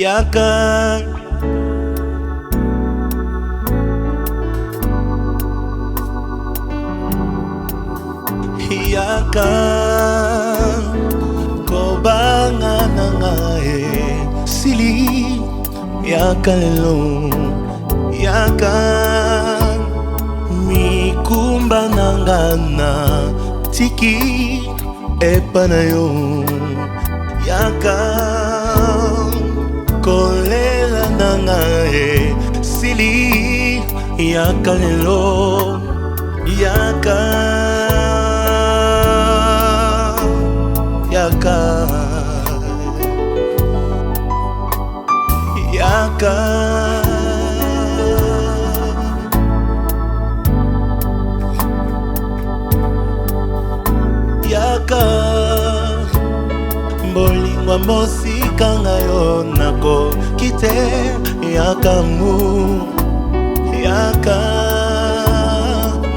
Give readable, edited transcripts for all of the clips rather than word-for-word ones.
yaka yaka kobanga na ngai sili yaka lelo yaka mikumba nangana tiki epa na yo yaka kolela na ngai sili yaka lelo yaka yaka yaka yaka mbolingwa mosika ngayo nako kite yaka mu yaka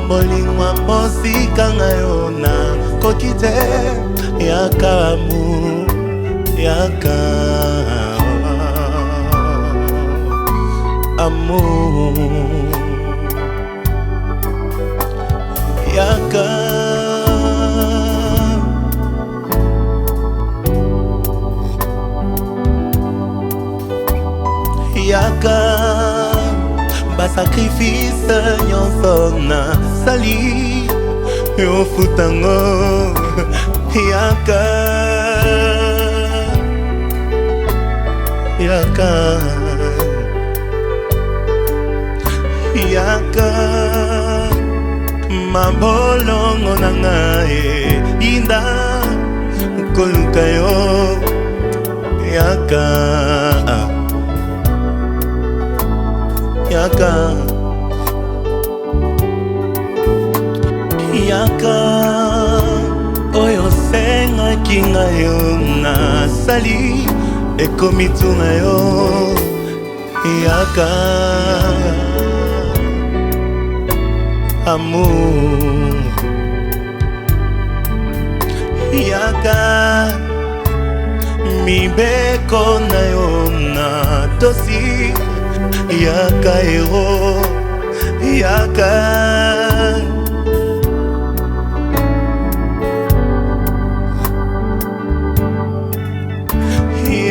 mbolingwa mosika ngayo nako kite yaka mu yaka amour yaka yaka basacrifice nyonso na sali yo futango yaka yaka yaka mabolongo na ngai inda koluka yo yaka yaka yaka oyo sengaki ngai yo nasali ekomi tuna yo yaka amour yaka mibeko na yo na tosi yaka ero yaka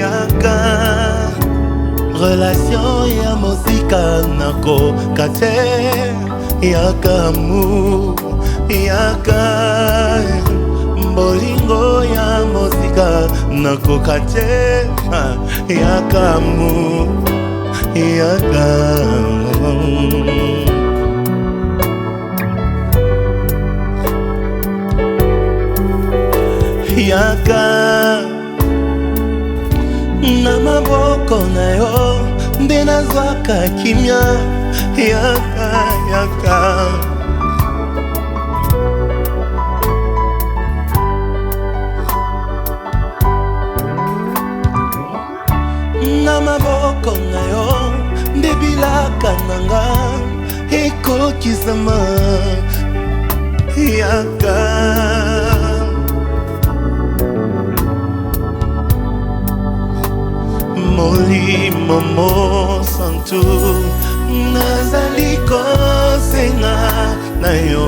yaka relation ya mosika nako kate yaka mu yaka mbolingo ya mosika nako kate yaka mu yaka yaka na maboko na yo nde nazwaka kimia yaka yaka na maboko na yo nde bilaka nanga ekokisama yaka molimo mosantu nazali kosenga na yo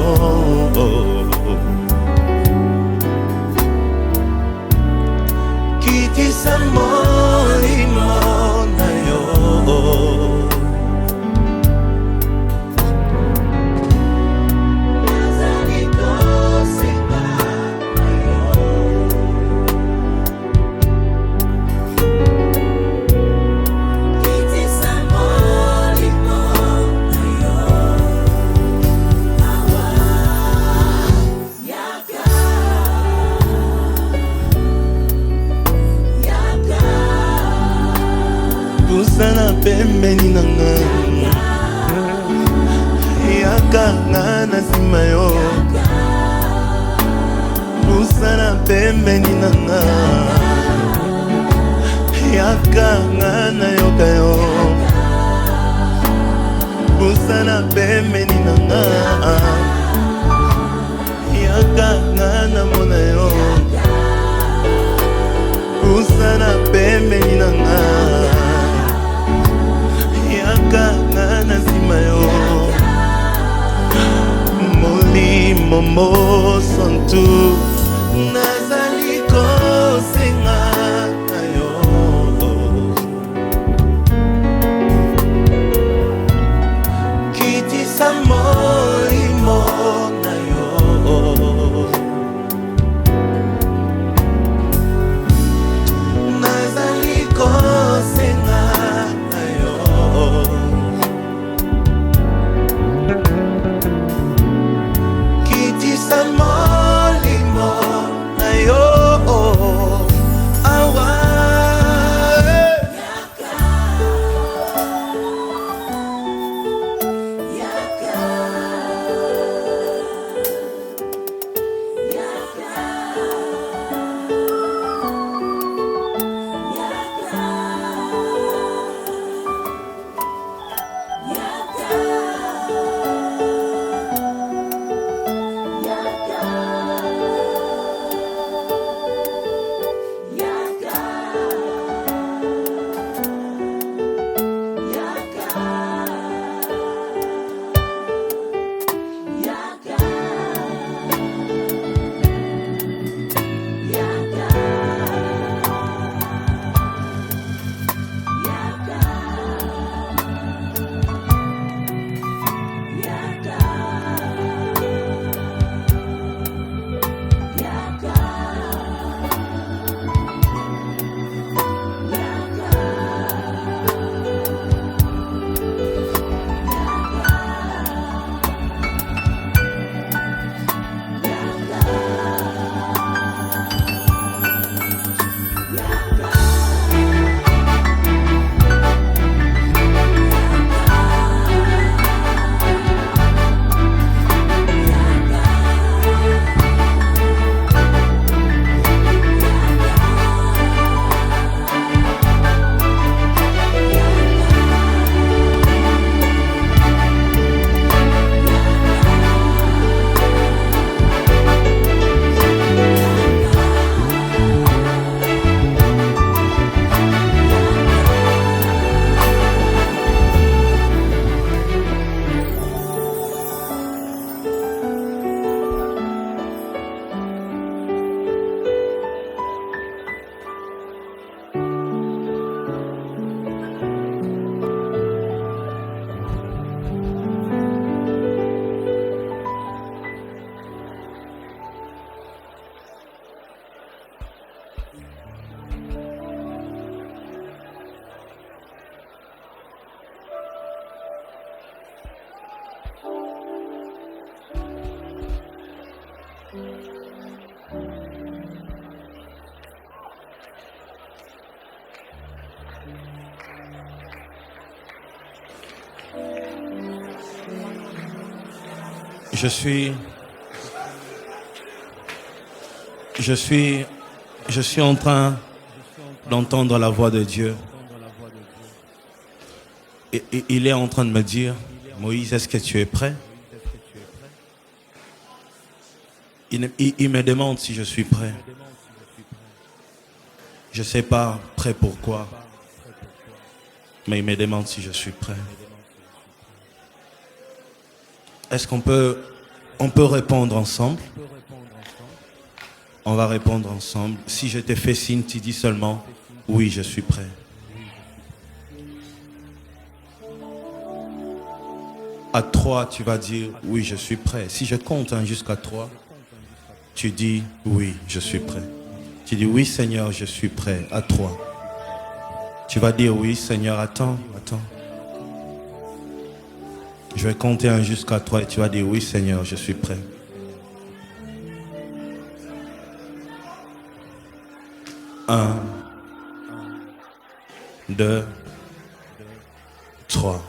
kitisa molimo na yo nazali kosenga na yo kitisa molimo na yo awa yaka busana pembeni nanga yaka nga na nsima yo busana pembeni nanga yaka nga na yoka yo busana pembeni nanga yaka nga na mona yo busana pembeni nanga butu nazali kosenga na yo kitisa molimo na yo nazali kosenga na yo kitisa molimo na yo awa Je suis en train d'entendre la voix de Dieu. Et il est en train de me dire, Moïse, est-ce que tu es prêt? Il me demande si je suis prêt. Je ne sais pas prêt pourquoi, mais il me demande si je suis prêt. Est-ce qu'on peut répondre ensemble? On va répondre ensemble. Si je te fais signe, tu dis seulement, oui, je suis prêt. À 3, tu vas dire, oui, je suis prêt. Si je compte jusqu'à 3, tu dis, oui, je suis prêt. Tu dis, oui, Seigneur, je suis prêt. À 3. Tu vas dire, oui, Seigneur, attends. Je vais compter jusqu'à 3 et tu vas dire, oui, Seigneur, je suis prêt. 1, 2, 3.